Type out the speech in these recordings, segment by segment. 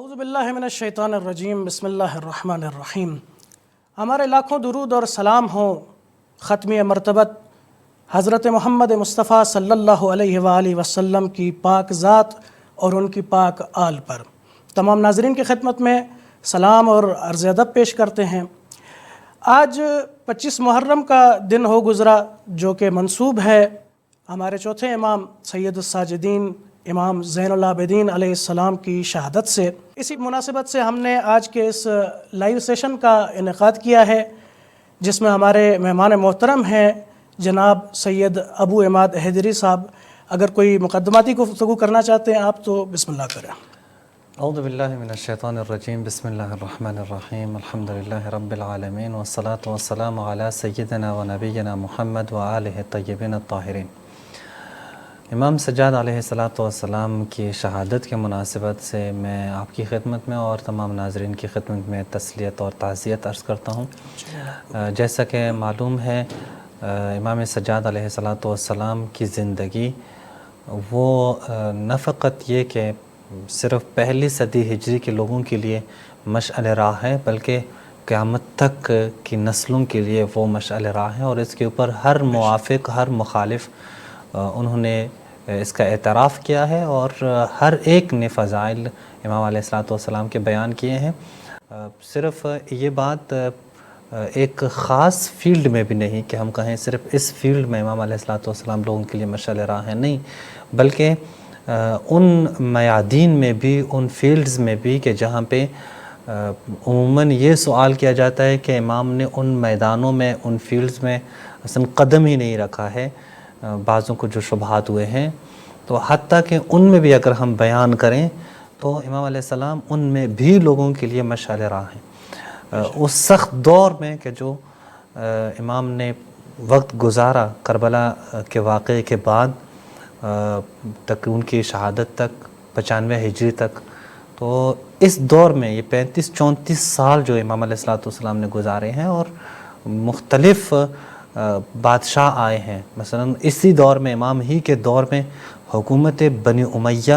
اعوذ باللہ من الشیطان الرجیم بسم اللہ الرحمن الرحیم۔ ہمارے لاکھوں درود اور سلام ہوں ختمی مرتبت حضرت محمد مصطفیٰ صلی اللہ علیہ وآلہ وسلم کی پاک ذات اور ان کی پاک آل پر۔ تمام ناظرین کی خدمت میں سلام اور عرض ادب پیش کرتے ہیں۔ آج 25 محرم کا دن ہو گزرا جو کہ منسوب ہے ہمارے چوتھے امام سید الساجدین امام زین العابدین علیہ السلام کی شہادت سے۔ اسی مناسبت سے ہم نے آج کے اس لائیو سیشن کا انعقاد کیا ہے جس میں ہمارے مہمان محترم ہیں جناب سید ابو عماد حیدری صاحب۔ اگر کوئی مقدماتی گفتگو کرنا چاہتے ہیں آپ تو بسم اللہ کریں۔ اعوذ باللہ من الشیطان الرجیم بسم اللہ الرحمن الرحیم الحمدللہ رب العالمین والصلاة والسلام علی سیدنا و نبینا محمد و آلہ الطیبین الطاہرین۔ امام سجاد علیہ السلام کی شہادت کے مناسبت سے میں آپ کی خدمت میں اور تمام ناظرین کی خدمت میں تسلیت اور تعزیت عرض کرتا ہوں۔ جیسا کہ معلوم ہے امام سجاد علیہ السلام کی زندگی وہ نہ فقط یہ کہ صرف پہلی صدی ہجری کے لوگوں کے لیے مشعل راہ ہے بلکہ قیامت تک کی نسلوں کے لیے وہ مشعل راہ ہے، اور اس کے اوپر ہر موافق ہر مخالف انہوں نے اس کا اعتراف کیا ہے اور ہر ایک نے فضائل امام علیہ السلام کے بیان کیے ہیں۔ صرف یہ بات ایک خاص فیلڈ میں بھی نہیں کہ ہم کہیں صرف اس فیلڈ میں امام علیہ السلام لوگوں کے لیے مشعل راہ ہے، نہیں، بلکہ ان میادین میں بھی ان فیلڈز میں بھی کہ جہاں پہ عموماً یہ سوال کیا جاتا ہے کہ امام نے ان میدانوں میں ان فیلڈز میں اصلا قدم ہی نہیں رکھا ہے، بعضوں کو جو شبہات ہوئے ہیں، تو حتیٰ کہ ان میں بھی اگر ہم بیان کریں تو امام علیہ السلام ان میں بھی لوگوں کے لیے مشعل راہ ہیں۔ اس سخت دور میں کہ جو امام نے وقت گزارا کربلا کے واقعے کے بعد تک ان کی شہادت تک 95 ہجری تک، تو اس دور میں یہ 35-34 سال جو امام علیہ السلام نے گزارے ہیں اور مختلف بادشاہ آئے ہیں۔ مثلا اسی دور میں امام ہی کے دور میں حکومت بنی امیہ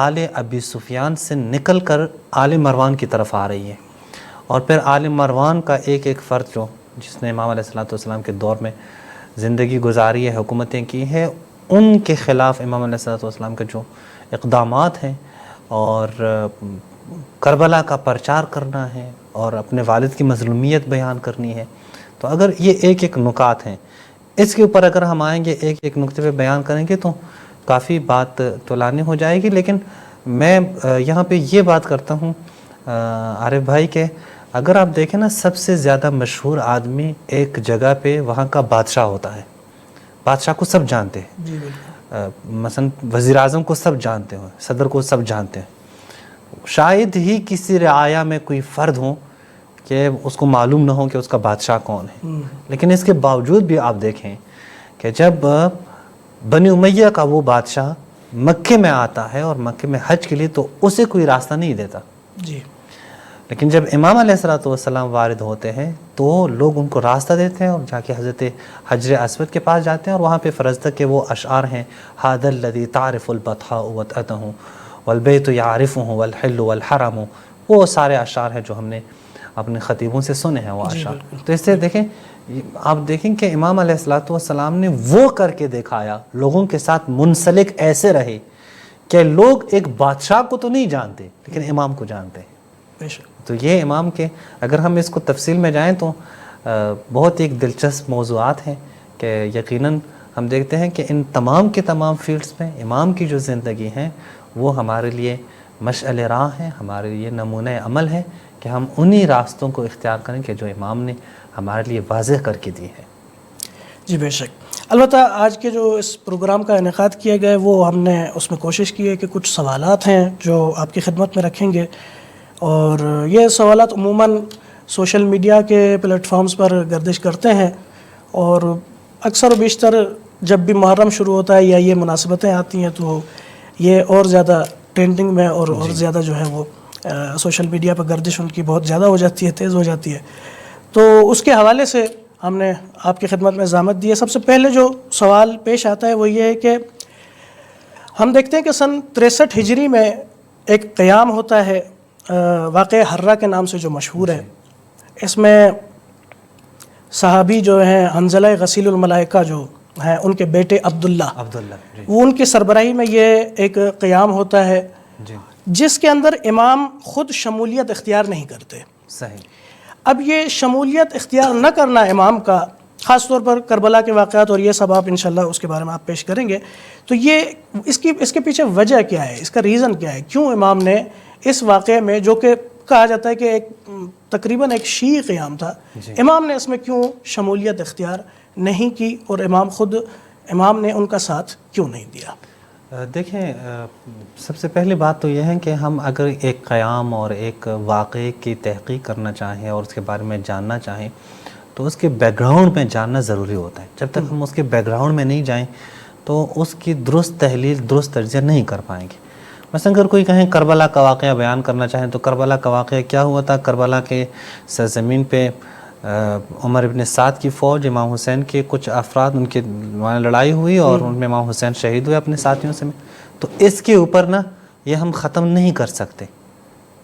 آل ابی سفیان سے نکل کر آل مروان کی طرف آ رہی ہے، اور پھر آل مروان کا ایک ایک فرد جو جس نے امام علیہ السلام کے دور میں زندگی گزاری ہے، حکومتیں کی ہیں، ان کے خلاف امام علیہ السلام کے جو اقدامات ہیں اور کربلا کا پرچار کرنا ہے اور اپنے والد کی مظلومیت بیان کرنی ہے، تو اگر یہ ایک ایک نکات ہیں، اس کے اوپر اگر ہم آئیں گے ایک ایک نکتے پہ بیان کریں گے تو کافی بات طولانی ہو جائے گی، لیکن میں یہاں پہ یہ بات کرتا ہوں عارف بھائی کہ اگر آپ دیکھیں نا، سب سے زیادہ مشہور آدمی ایک جگہ پہ وہاں کا بادشاہ ہوتا ہے، بادشاہ کو سب جانتے ہیں، مثلا وزیر اعظم کو سب جانتے ہیں، صدر کو سب جانتے ہیں، شاید ہی کسی رعایا میں کوئی فرد ہوں کہ اس کو معلوم نہ ہو کہ اس کا بادشاہ کون ہے۔ لیکن اس کے باوجود بھی آپ دیکھیں کہ جب بنی امیہ کا وہ بادشاہ مکے میں آتا ہے اور مکے میں حج کے لیے، تو اسے کوئی راستہ نہیں دیتا، لیکن جب امام علیہ السلام وارد ہوتے ہیں تو لوگ ان کو راستہ دیتے ہیں اور جا کے حضرت حجر اسود کے پاس جاتے ہیں، اور وہاں پہ فرض کہ وہ اشعار ہیں، ھذا الذی تعرف البطحاء وطأتہ والبیت یعرفہ والحل والحرم، وہ سارے اشعار ہیں جو ہم نے اپنے خطیبوں سے سنے ہیں وہ اشعار۔ تو اس سے دیکھیں، آپ دیکھیں کہ امام علیہ السلام نے وہ کر کے دکھایا، لوگوں کے ساتھ منسلک ایسے رہے کہ لوگ ایک بادشاہ کو تو نہیں جانتے لیکن امام کو جانتے ہیں۔ تو یہ امام کے اگر ہم اس کو تفصیل میں جائیں تو بہت ایک دلچسپ موضوعات ہیں کہ یقیناً ہم دیکھتے ہیں کہ ان تمام کے تمام فیلڈز میں امام کی جو زندگی ہیں وہ ہمارے لیے مشعل راہ ہیں، ہمارے لیے نمونہ عمل ہے کہ ہم انہی راستوں کو اختیار کریں کہ جو امام نے ہمارے لیے واضح کر کے دی ہے۔ جی بے شک۔ البتہ آج کے جو اس پروگرام کا انعقاد کیا گیا ہے وہ ہم نے اس میں کوشش کی ہے کہ کچھ سوالات ہیں جو آپ کی خدمت میں رکھیں گے، اور یہ سوالات عموماً سوشل میڈیا کے پلیٹ فارمز پر گردش کرتے ہیں، اور اکثر و بیشتر جب بھی محرم شروع ہوتا ہے یا یہ مناسبتیں آتی ہیں تو یہ اور زیادہ ٹرینڈنگ میں اور زیادہ جو ہے وہ سوشل میڈیا پر گردش ان کی بہت زیادہ ہو جاتی ہے، تیز ہو جاتی ہے۔ تو اس کے حوالے سے ہم نے آپ کی خدمت میں ضمانت دی ہے۔ سب سے پہلے جو سوال پیش آتا ہے وہ یہ ہے کہ ہم دیکھتے ہیں کہ سن 63 ہجری میں ایک قیام ہوتا ہے واقعہ حرہ کے نام سے جو مشہور ہے، اس میں صحابی جو ہیں حنظلہ غسیل الملائکہ جو ہیں ان کے بیٹے عبداللہ، وہ ان کی سربراہی میں یہ ایک قیام ہوتا ہے جس کے اندر امام خود شمولیت اختیار نہیں کرتے۔ صحیح۔ اب یہ شمولیت اختیار نہ کرنا امام کا، خاص طور پر کربلا کے واقعات اور یہ سب آپ انشاءاللہ اس کے بارے میں آپ پیش کریں گے، تو یہ اس کے پیچھے وجہ کیا ہے، اس کا ریزن کیا ہے، کیوں امام نے اس واقعے میں، جو کہ کہا جاتا ہے کہ ایک تقریباً ایک شیعی قیام تھا، امام نے اس میں کیوں شمولیت اختیار نہیں کی اور امام نے ان کا ساتھ کیوں نہیں دیا؟ دیکھیں، سب سے پہلی بات تو یہ ہے کہ ہم اگر ایک قیام اور ایک واقعے کی تحقیق کرنا چاہیں اور اس کے بارے میں جاننا چاہیں تو اس کے بیک گراؤنڈ میں جاننا ضروری ہوتا ہے۔ جب تک ہم اس کے بیک گراؤنڈ میں نہیں جائیں تو اس کی درست تحلیل، درست تجزیہ نہیں کر پائیں گے۔ مثلا اگر کوئی کہیں کربلا کا واقعہ بیان کرنا چاہیں تو کربلا کا واقعہ کیا ہوا تھا؟ کربلا کے سرزمین پہ عمر ابن سعد کی فوج، امام حسین کے کچھ افراد، ان کے لڑائی ہوئی اور ان میں امام حسین شہید ہوئے اپنے ساتھیوں سے۔ تو اس کے اوپر نا یہ ہم ختم نہیں کر سکتے،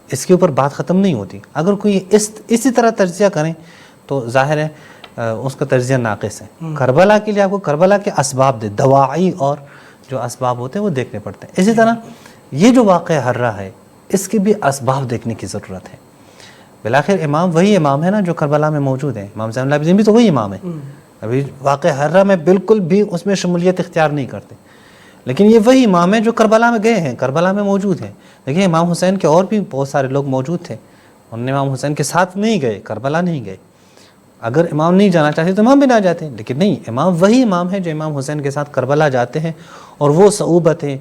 اس کے اوپر بات ختم نہیں ہوتی۔ اگر کوئی اسی طرح تجزیہ کریں تو ظاہر ہے اس کا تجزیہ ناقص ہے۔ کربلا کے لیے آپ کو کربلا کے اسباب دواعی اور جو اسباب ہوتے ہیں وہ دیکھنے پڑتے ہیں۔ اسی طرح یہ جو واقعہ حرہ ہے اس کے بھی اسباب دیکھنے کی ضرورت ہے۔ بالآخر امام وہی امام ہے نا جو کربلا میں موجود ہیں، امام زین العابدین بھی تو وہی امام ہے۔ ابھی واقعہ حرہ میں بالکل بھی اس میں شمولیت اختیار نہیں کرتے، لیکن یہ وہی امام ہے جو کربلا میں گئے ہیں، کربلا میں موجود ہیں۔ دیکھیں امام حسین کے اور بھی بہت سارے لوگ موجود تھے، انہوں نے امام حسین کے ساتھ نہیں گئے، کربلا نہیں گئے۔ اگر امام نہیں جانا چاہتے تو امام بھی نہ جاتے، لیکن نہیں، امام وہی امام ہے جو امام حسین کے ساتھ کربلا جاتے ہیں، اور وہ صعوبتیں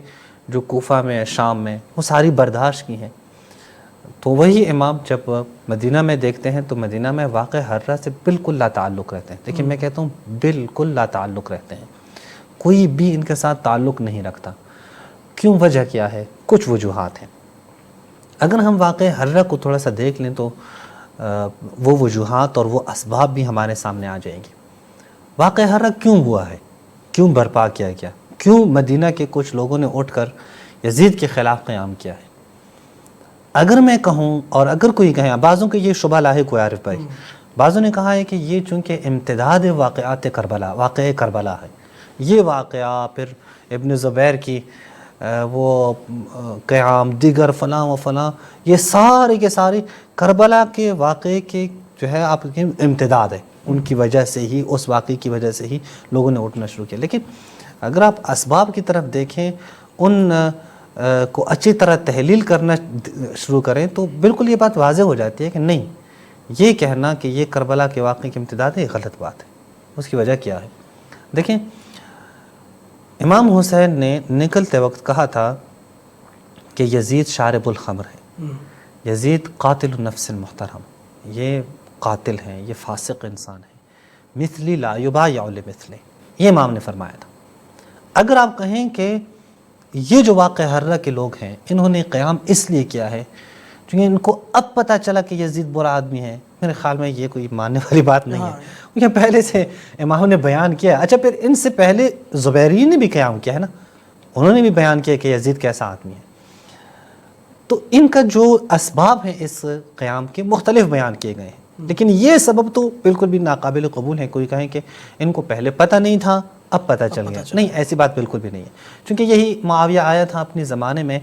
جو کوفہ میں، شام میں، وہ ساری برداشت کی ہیں۔ تو وہی امام جب مدینہ میں دیکھتے ہیں تو مدینہ میں واقع حرہ سے بالکل لا تعلق رہتے ہیں۔ لیکن میں کہتا ہوں بالکل لا تعلق رہتے ہیں، کوئی بھی ان کے ساتھ تعلق نہیں رکھتا۔ کیوں؟ وجہ کیا ہے؟ کچھ وجوہات ہیں۔ اگر ہم واقع حرہ کو تھوڑا سا دیکھ لیں تو وہ وجوہات اور وہ اسباب بھی ہمارے سامنے آ جائیں گی۔ واقع حرہ کیوں ہوا ہے؟ کیوں برپا کیا گیا؟ کیوں مدینہ کے کچھ لوگوں نے اٹھ کر یزید کے خلاف قیام کیا ہے؟ اگر میں کہوں اور اگر کوئی کہے، بعضوں کے یہ شبہ لاحق ہوا عارف بھائی، بعضوں نے کہا ہے کہ یہ چونکہ امتداد واقعات کربلا، واقع کربلا ہے، یہ واقعہ پھر ابن زبیر کی وہ قیام، دیگر فلاں و فلاں، یہ سارے کے سارے کربلا کے واقعے کے جو ہے آپ کے امتداد ہے، ان کی وجہ سے ہی، اس واقعے کی وجہ سے ہی لوگوں نے اٹھنا شروع کیا۔ لیکن اگر آپ اسباب کی طرف دیکھیں، ان کو اچھی طرح تحلیل کرنا شروع کریں تو بالکل یہ بات واضح ہو جاتی ہے کہ نہیں، یہ کہنا کہ یہ کربلا کے واقعے کی امتداد ہے، یہ غلط بات ہے۔ اس کی وجہ کیا ہے؟ دیکھیں، امام حسین نے نکلتے وقت کہا تھا کہ یزید شارب الخمر ہے، یزید قاتل النفس المحترم، یہ قاتل ہیں، یہ فاسق انسان ہے، مثلی لا یبایع لمثلہ، یہ امام نے فرمایا تھا۔ اگر آپ کہیں کہ یہ جو واقع حرہ کے لوگ ہیں انہوں نے قیام اس لیے کیا ہے کیونکہ ان کو اب پتہ چلا کہ یزید برا آدمی ہے، میرے خیال میں یہ کوئی ماننے والی بات نہیں ہے، کیونکہ پہلے سے امام نے بیان کیا ہے۔ اچھا، پھر ان سے پہلے زبیری نے بھی قیام کیا ہے نا، انہوں نے بھی بیان کیا کہ یزید کیسا آدمی ہے۔ تو ان کا جو اسباب ہیں اس قیام کے مختلف بیان کیے گئے ہیں، لیکن یہ سبب تو بالکل بھی ناقابل قبول ہے۔ کوئی کہیں کہ ان کو پہلے پتہ نہیں تھا اب پتہ چل گیا، نہیں، ایسی بات بالکل بھی نہیں ہے، کیونکہ یہی معاویہ آیا تھا اپنے زمانے میں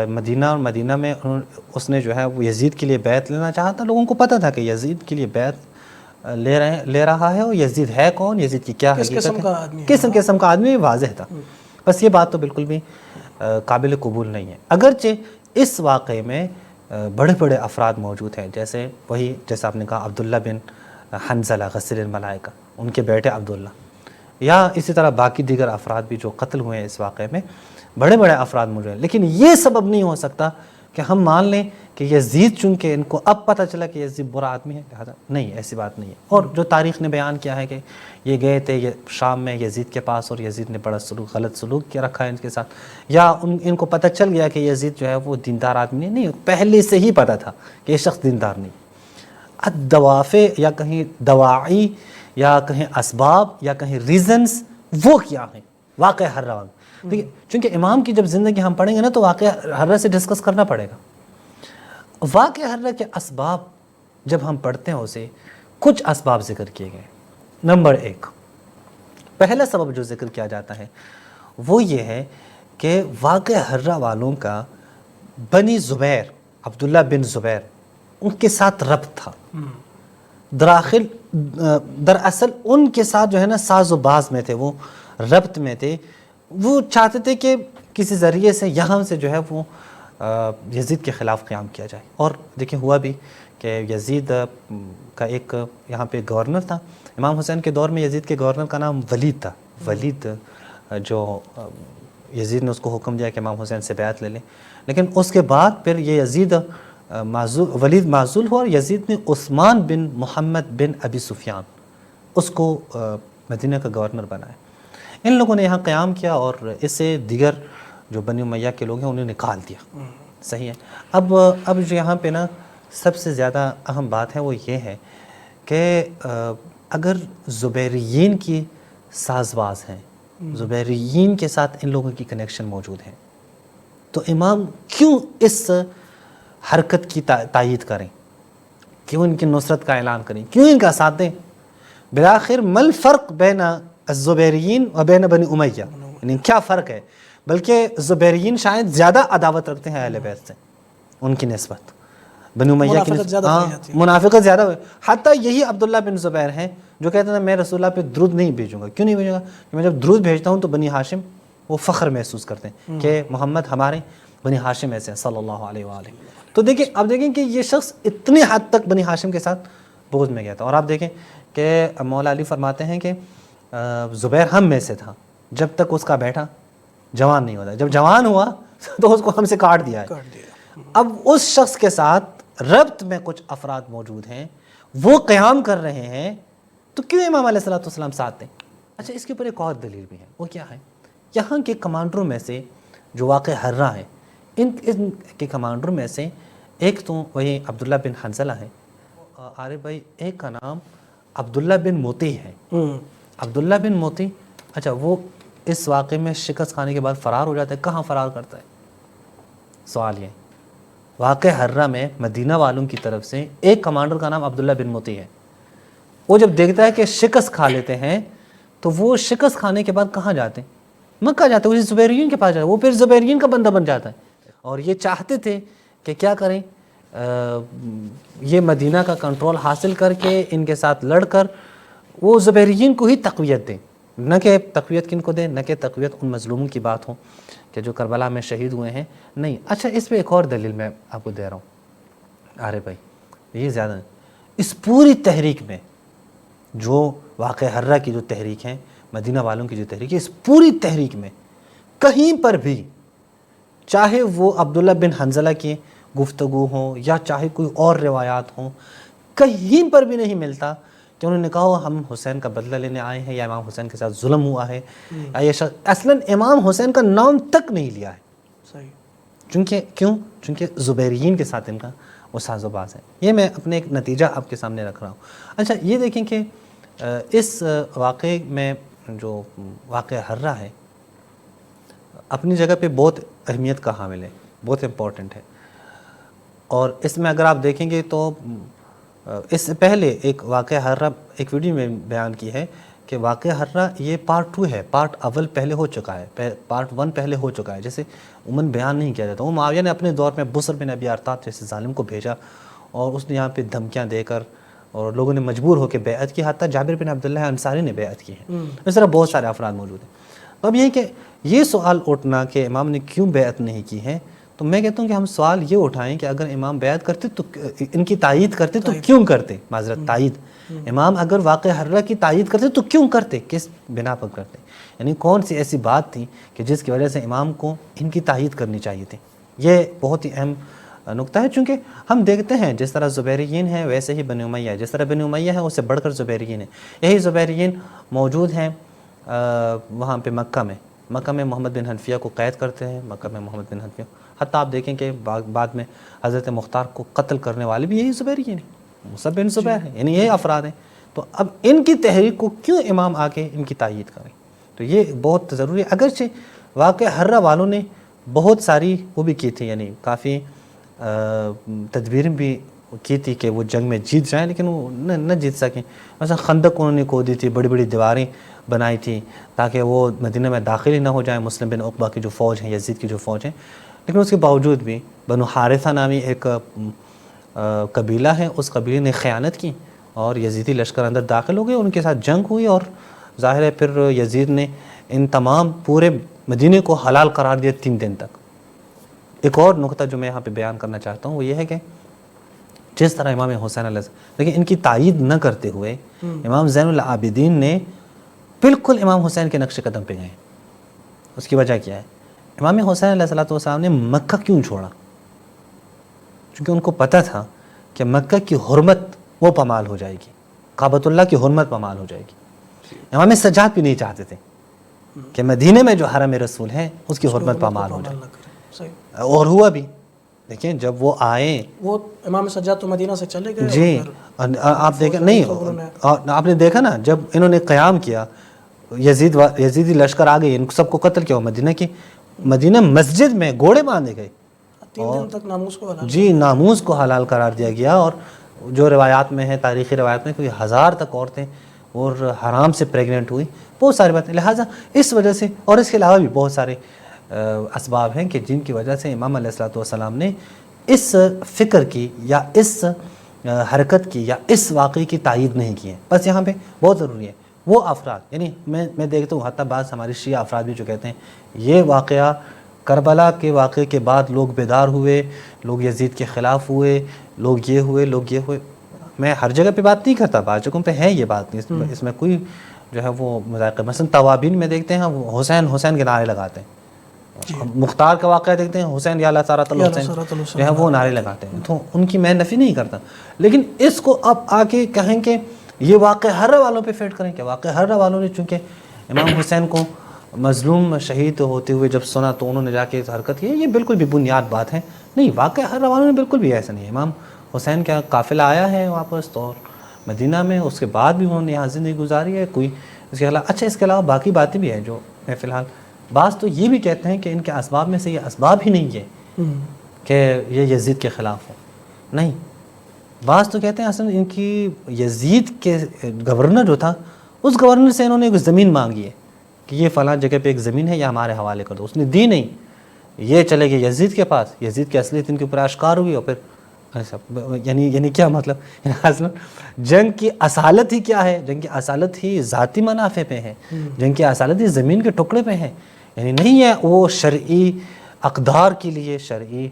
مدینہ، اور مدینہ میں اس نے جو ہے وہ یزید کے لیے بیعت لینا چاہا تھا۔ لوگوں کو پتہ تھا کہ یزید کے لیے بیعت لے رہا ہے، اور یزید ہے کون، یزید کی کیا حقیقت ہے، کس قسم کا آدمی، واضح تھا۔ بس یہ بات تو بالکل بھی قابل قبول نہیں ہے، اگرچہ اس واقعے میں بڑے بڑے افراد موجود ہیں، جیسے آپ نے کہا عبداللہ بن حنظلہ غسیل الملائکہ، ان کے بیٹے عبداللہ، یا اسی طرح باقی دیگر افراد بھی جو قتل ہوئے ہیں اس واقعے میں، بڑے بڑے افراد موجود ہیں۔ لیکن یہ سبب نہیں ہو سکتا کہ ہم مان لیں کہ یزید، چونکہ ان کو اب پتہ چلا کہ یزید برا آدمی ہے، لہٰذا نہیں، ایسی بات نہیں ہے۔ اور جو تاریخ نے بیان کیا ہے کہ یہ گئے تھے شام میں یزید کے پاس، اور یزید نے بڑا غلط سلوک کیا رکھا ہے ان کے ساتھ، یا ان کو پتہ چل گیا کہ یزید جو ہے وہ دیندار آدمی نہیں، پہلے سے ہی پتہ تھا کہ یہ شخص دیندار نہیں۔ الدوافع، یا کہیں دواعی، یا کہیں اسباب، یا کہیں ریزنز، وہ کیا ہیں واقع حرہ؟ دیکھیے چونکہ امام کی جب زندگی ہم پڑھیں گے نا تو واقعہ حرہ سے ڈسکس کرنا پڑے گا. واقعہ حرہ کے اسباب جب ہم پڑھتے ہیں اسے کچھ اسباب ذکر کیے گئے. نمبر 1 پہلا سبب جو ذکر کیا جاتا ہے وہ یہ ہے کہ واقعہ حرہ والوں کا بنی زبیر عبداللہ بن زبیر ان کے ساتھ ربط تھا. دراصل ان کے ساتھ جو ہے نا ساز و باز میں تھے، وہ ربط میں تھے. وہ چاہتے تھے کہ کسی ذریعے سے یہاں سے جو ہے وہ یزید کے خلاف قیام کیا جائے. اور دیکھیں ہوا بھی کہ یزید کا ایک یہاں پہ گورنر تھا. امام حسین کے دور میں یزید کے گورنر کا نام ولید تھا. ولید جو یزید نے اس کو حکم دیا کہ امام حسین سے بیعت لے لیں، لیکن اس کے بعد پھر یہ یزید ولید معزول ہوا اور یزید نے عثمان بن محمد بن ابی سفیان اس کو مدینہ کا گورنر بنایا. ان لوگوں نے یہاں قیام کیا اور اسے دیگر جو بنی امیہ کے لوگ ہیں انہیں نکال دیا. صحیح ہے. اب جو یہاں پہ نا سب سے زیادہ اہم بات ہے وہ یہ ہے کہ اگر زبیریین کی سازواز ہیں، زبیریین کے ساتھ ان لوگوں کی کنیکشن موجود ہے، تو امام کیوں اس حرکت کی تائید کریں، کیوں ان کی نصرت کا اعلان کریں، کیوں ان کا ساتھ دیں؟ بالآخر مل فرق بین الزبیریین و بین بنی امیہ، یعنی کیا فرق ہے؟ بلکہ زبیریین شاید زیادہ عداوت رکھتے ہیں اہل بیت سے ان کی نسبت، بنی امیہ کی نسبت منافقت زیادہ ہوئی. حتیٰ یہی عبداللہ بن زبیر ہیں جو کہتے ہیں میں رسول اللہ پہ درود نہیں بھیجوں گا. کیوں نہیں بھیجوں گا؟ کہ میں جب درود بھیجتا ہوں تو بنی ہاشم وہ فخر محسوس کرتے ہیں کہ محمد ہمارے بنی ہاشم ایسے ہیں صلی اللہ علیہ وآلہ. تو دیکھیں اب دیکھیں کہ یہ شخص اتنی حد تک بنی ہاشم کے ساتھ بغض میں گیا تھا. اور آپ دیکھیں کہ مولا علی فرماتے ہیں کہ زبیر ہم میں سے تھا جب تک اس کا بیٹا جوان نہیں ہوتا، جب جوان ہوا تو اس کو ہم سے کاٹ دیا ہے. اب اس شخص کے ساتھ ربط میں کچھ افراد موجود ہیں، وہ قیام کر رہے ہیں، تو کیوں امام علیہ الصلوۃ والسلام ساتھ دیں؟ اچھا اس کے اوپر ایک اور دلیل بھی ہے. وہ کیا ہے؟ یہاں کے کمانڈروں میں سے جو واقع حرہ ہیں ان کے کمانڈروں میں سے ایک تو وہی عبداللہ بن حنظلہ ہے. عارف بھائی ایک کا نام عبداللہ بن موتی ہے. عبداللہ بن موتی اچھا وہ اس واقعے میں شکست کھانے کے بعد فرار ہو جاتا ہے. کہاں فرار کرتا ہے؟ سوال یہ واقع حرہ میں مدینہ والوں کی طرف سے ایک کمانڈر کا نام عبداللہ بن موتی ہے. وہ جب دیکھتا ہے کہ شکست کھا لیتے ہیں تو وہ شکست کھانے کے بعد کہاں جاتے ہیں؟ مکہ جاتے ہیں. اسی زبیریین کے پاس جاتے ہیں. وہ پھر زبیریین کا بندہ بن جاتا ہے. اور یہ چاہتے تھے کہ کیا کریں، یہ مدینہ کا کنٹرول حاصل کر کے ان کے ساتھ لڑ کر وہ زبیریین کو ہی تقویت دیں، نہ کہ تقویت کن کو دیں، نہ کہ تقویت ان مظلوموں کی بات ہو کہ جو کربلا میں شہید ہوئے ہیں. نہیں. اچھا اس پہ ایک اور دلیل میں آپ کو دے رہا ہوں عارف بھائی، یہ زیادہ نہیں. اس پوری تحریک میں جو واقع حرہ کی جو تحریک ہے، مدینہ والوں کی جو تحریک ہے، اس پوری تحریک میں کہیں پر بھی چاہے وہ عبداللہ بن حنظلہ کی گفتگو ہوں یا چاہے کوئی اور روایات ہوں، کہیں پر بھی نہیں ملتا کہ انہوں نے کہا ہم حسین کا بدلہ لینے آئے ہیں یا امام حسین کے ساتھ ظلم ہوا ہے یا یہ شخص اصلاً امام حسین کا نام تک نہیں لیا ہے. صحیح. چونکہ زبیریین کے ساتھ ان کا وہ ساز و باز ہے. یہ میں اپنے ایک نتیجہ آپ کے سامنے رکھ رہا ہوں. اچھا یہ دیکھیں کہ اس واقعے میں جو واقع حرہ ہے اپنی جگہ پہ بہت اہمیت کا حامل ہے، بہت امپورٹنٹ ہے. اور اس میں اگر آپ دیکھیں گے تو اس سے پہلے ایک واقع حرہ ایک ویڈیو میں بیان کی ہے کہ واقع حرہ یہ پارٹ 2 ہے. پارٹ اول پہلے ہو چکا ہے، پارٹ 1 پہلے ہو چکا ہے. جیسے عموماً بیان نہیں کیا جاتا. وہ معاویہ نے اپنے دور میں بصر بن ابی ارطاط جیسے ظالم کو بھیجا اور اس نے یہاں پہ دھمکیاں دے کر اور لوگوں نے مجبور ہو کے بیعت کی. حتیٰ جابر بن عبداللہ انصاری نے بیعت کی ہے. اس طرح بہت سارے افراد موجود ہیں. اب یہ کہ یہ سوال اٹھنا کہ امام نے کیوں بیعت نہیں کی ہے، تو میں کہتا ہوں کہ ہم سوال یہ اٹھائیں کہ اگر امام بیعت کرتے تو ان کی تائید کرتے تو کیوں کرتے؟ معذرت تائید. امام اگر واقع حرہ کی تائید کرتے تو کیوں کرتے؟ کس بنا پر کرتے؟ یعنی کون سی ایسی بات تھی کہ جس کی وجہ سے امام کو ان کی تائید کرنی چاہیے تھی؟ یہ بہت ہی اہم نقطہ ہے. چونکہ ہم دیکھتے ہیں جس طرح زبیریین ہیں ویسے ہی بنی امیہ ہے، جس طرح بنی امیہ ہے اس سے بڑھ کر زبیریین ہیں. یہی زبیریین موجود ہیں وہاں پہ مکہ میں محمد بن حنفیہ کو قید کرتے ہیں. مکہ میں محمد بن حنفیہ، حتیٰ آپ دیکھیں کہ بعد میں حضرت مختار کو قتل کرنے والے بھی یہی زبیریین ہیں، مصعب بن زبیر ہیں، یعنی یہ افراد ہیں. تو اب ان کی تحریک کو کیوں امام آ کے ان کی تائید کریں؟ تو یہ بہت ضروری ہے. اگرچہ واقع حرہ والوں نے بہت ساری وہ بھی کی تھی، یعنی کافی تدبیریں بھی کی تھی کہ وہ جنگ میں جیت جائیں، لیکن وہ نہ جیت سکیں. مثلا خندق انہوں نے کھودی تھی، بڑی بڑی دیواریں بنائی تھی تاکہ وہ مدینہ میں داخل ہی نہ ہو جائیں مسلم بن عقبہ کی جو فوج ہیں، یزید کی جو فوج ہیں. لیکن اس کے باوجود بھی بنو حارثہ نامی ایک قبیلہ ہے، اس قبیلے نے خیانت کی اور یزیدی لشکر اندر داخل ہو گئے، ان کے ساتھ جنگ ہوئی اور ظاہر ہے پھر یزید نے ان تمام پورے مدینے کو حلال قرار دیا 3 دن تک. ایک اور نقطہ جو میں یہاں پہ بیان کرنا چاہتا ہوں وہ یہ ہے کہ جس طرح امام حسین علیہ السلام، لیکن ان کی تائید نہ کرتے ہوئے امام زین العابدین نے بالکل امام حسین کے نقش قدم پہ گئے. اس کی وجہ کیا ہے؟ امام حسین علیہ السلام نے مکہ کیوں چھوڑا؟ چونکہ ان کو پتہ تھا کہ مکہ کی حرمت وہ پامال ہو جائے گی، کعبۃ اللہ کی حرمت پامال ہو جائے گی. امام سجاد بھی نہیں چاہتے تھے کہ مدینے میں جو حرم رسول ہے اس کی حرمت پامال ہو جائے، اور ہوا بھی. دیکھیں جب وہ آئے، وہ امام سجاد تو مدینہ سے چلے گئے. جی آپ دیکھیں نہیں، آپ نے دیکھا نا جب انہوں نے قیام کیا، یزیدی لشکر آ گئے، ان سب کو قتل کیا. مدینہ کی مدینہ مسجد میں گھوڑے باندھے گئے، 3 دن تک ناموس کو حلال. جی ناموس کو حلال قرار دیا گیا. اور جو روایات میں ہے، تاریخی روایات میں، کوئی 1000 تک عورتیں اور حرام سے پریگننٹ ہوئی، بہت ساری باتیں. لہٰذا اس وجہ سے، اور اس کے علاوہ بھی بہت سارے اسباب ہیں کہ جن کی وجہ سے امام علیہ السلام نے اس فکر کی یا اس حرکت کی یا اس واقعے کی تائید نہیں کی ہے. بس یہاں پہ بہت ضروری ہے وہ افراد، یعنی میں دیکھتا ہوں حتیٰ بعض ہمارے شیعہ افراد بھی جو کہتے ہیں یہ واقعہ کربلا کے واقعے کے بعد لوگ بیدار ہوئے، لوگ یزید کے خلاف ہوئے، لوگ یہ ہوئے. میں ہر جگہ پہ بات نہیں کرتا، بعض جگہوں پہ ہے یہ بات نہیں، اس میں کوئی جو ہے وہ مذاق. مثلا توابین میں دیکھتے ہیں وہ حسین کے نعرے لگاتے ہیں. مختار کا واقعہ دیکھتے ہیں، حسین یا اللہ سارت الحسین جو ہے وہ نعرے لگاتے ہیں. تو ان کی میں نفی نہیں کرتا، لیکن اس کو اب آ کے کہیں کہ یہ واقعہ حرہ والوں پہ فیٹ کریں کہ واقعہ حرہ والوں نے چونکہ امام حسین کو مظلوم شہید ہوتے ہوئے جب سنا تو انہوں نے جا کے حرکت کی. یہ بالکل بھی بنیاد بات ہے نہیں. واقعہ حرہ والوں نے بالکل بھی ایسا نہیں ہے. امام حسین کا قافلہ آیا ہے واپس تو مدینہ میں، اس کے بعد بھی انہوں نے یہاں زندگی گزاری ہے. کوئی اس کے علاوہ اس کے علاوہ باقی باتیں بھی ہیں جو میں فی الحال، بعض تو یہ بھی کہتے ہیں کہ ان کے اسباب میں سے یہ اسباب ہی نہیں ہے کہ یہ یزید کے خلاف ہو. نہیں، بعض تو کہتے ہیں اصلا ان کی یزید کے گورنر جو تھا اس گورنر سے انہوں نے ایک زمین مانگی ہے کہ یہ فلاں جگہ پہ ایک زمین ہے، یہ ہمارے حوالے کر دو. اس نے دی نہیں، یہ چلے گئے یزید کے پاس. یزید کی اصلیت ان کے اوپر آشکار ہوئی اور پھر یعنی کیا مطلب، اصلا جنگ کی اصالت ہی کیا ہے؟ جنگ کی اصالت ہی ذاتی منافع پہ ہے، جنگ کی اصالت ہی زمین کے ٹکڑے پہ ہے. یعنی نہیں ہے وہ شرعی اقدار کے لیے، شرعی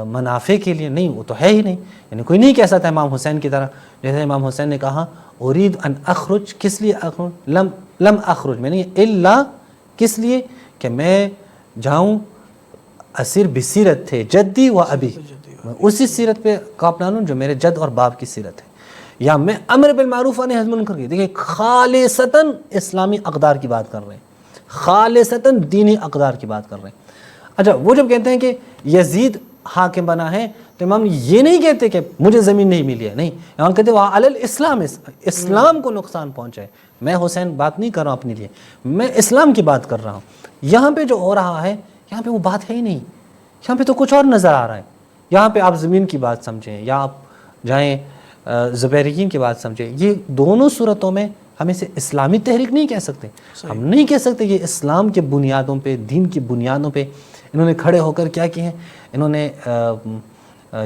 منافع کے لیے نہیں، وہ تو ہے ہی نہیں. یعنی کوئی نہیں کہہ سکتا امام حسین کی طرح، جیسے امام حسین نے کہا ارید ان اخرج، کس لیے اخرج؟ لم اخرج، میں نہیں الا، کس لیے کہ میں جاؤں اسیر بصیرت تھے جدی و ابی، میں اسی سیرت پہ اپنا لوں جو میرے جد اور باپ کی سیرت ہے. یا میں امر بالمعروف و نہی عن المنکر کی، دیکھیں خالصتاً اسلامی اقدار کی بات کر رہے ہیں، خالصتاً دینی اقدار کی بات کر رہے ہیں. اچھا وہ جب کہتے ہیں کہ یزید حاکم بنا ہے تو امام یہ نہیں کہتے کہ مجھے زمین نہیں ملی ہے، نہیں، امام کہتے وہ علی الاسلام، اسلام کو نقصان پہنچا ہے. میں حسین بات نہیں کر رہا ہوں اپنے لیے، میں اسلام کی بات کر رہا ہوں. یہاں پہ جو ہو رہا ہے یہاں پہ وہ بات ہے ہی نہیں، یہاں پہ تو کچھ اور نظر آ رہا ہے. یہاں پہ آپ زمین کی بات سمجھیں یا آپ جائیں زبیریین کی بات سمجھیں، یہ دونوں صورتوں میں ہم اسے اسلامی تحریک نہیں کہہ سکتے. ہم نہیں کہہ سکتے یہ اسلام کے بنیادوں پہ، دین کی بنیادوں پہ انہوں نے کھڑے ہو کر کیا کی ہے، انہوں نے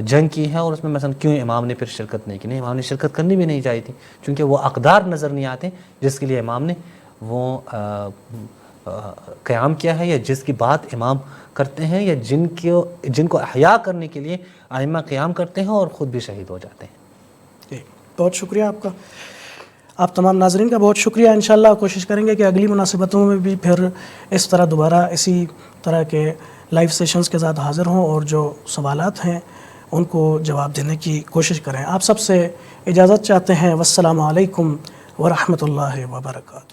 جنگ کی ہے. اور اس میں مثلا کیوں امام نے پھر شرکت نہیں کی؟ نہیں، امام نے شرکت کرنی بھی نہیں چاہی تھی، چونکہ وہ اقدار نظر نہیں آتے جس کے لیے امام نے وہ قیام کیا ہے، یا جس کی بات امام کرتے ہیں، یا جن کو احیا کرنے کے لیے ائمہ قیام کرتے ہیں اور خود بھی شہید ہو جاتے ہیں. بہت شکریہ آپ کا، آپ تمام ناظرین کا بہت شکریہ. انشاءاللہ کوشش کریں گے کہ اگلی مناسبتوں میں بھی پھر اس طرح دوبارہ اسی طرح کے لائیو سیشنز کے ساتھ حاضر ہوں اور جو سوالات ہیں ان کو جواب دینے کی کوشش کریں. آپ سب سے اجازت چاہتے ہیں. والسلام علیکم ورحمۃ اللہ وبرکاتہ.